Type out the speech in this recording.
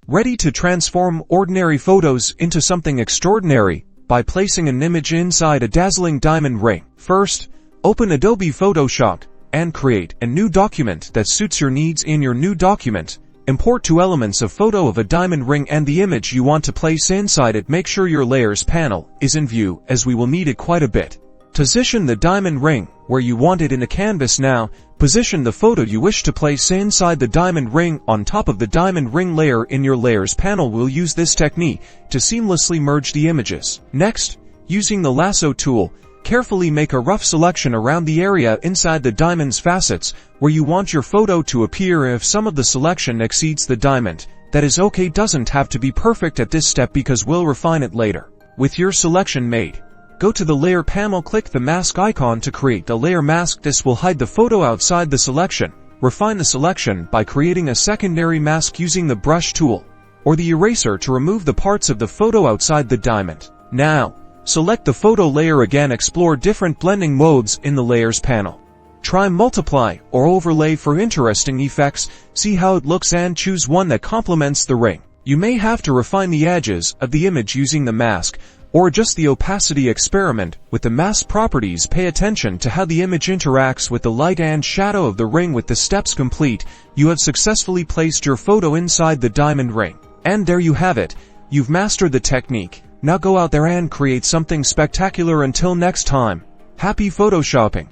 Ready to transform ordinary photos into something extraordinary by placing an image inside a dazzling diamond ring. First, open Adobe Photoshop and create a new document that suits your needs. In your new document, import two elements of photo of a diamond ring and the image you want to place inside it. Make sure your layers panel is in view, as we will need it quite a bit. Position the diamond ring where you want it in the canvas. Now, position the photo you wish to place inside the diamond ring on top of the diamond ring layer in your layers panel. We'll use this technique to seamlessly merge the images. Next, using the lasso tool, carefully make a rough selection around the area inside the diamond's facets where you want your photo to appear. If some of the selection exceeds the diamond, that is okay. Doesn't have to be perfect at this step because we'll refine it later. With your selection made, go to the layer panel, click the mask icon to create the layer mask. This will hide the photo outside the selection. Refine the selection by creating a secondary mask using the brush tool or the eraser to remove the parts of the photo outside the diamond. Now, select the photo layer again. Explore different blending modes in the layers panel. Try multiply or overlay for interesting effects. See how it looks and choose one that complements the ring. You may have to refine the edges of the image using the mask or adjust the opacity. Experiment with the mask properties. Pay attention to how the image interacts with the light and shadow of the ring. With the steps complete, you have successfully placed your photo inside the diamond ring. And there you have it. You've mastered the technique. Now go out there and create something spectacular. Until next time, happy photoshopping.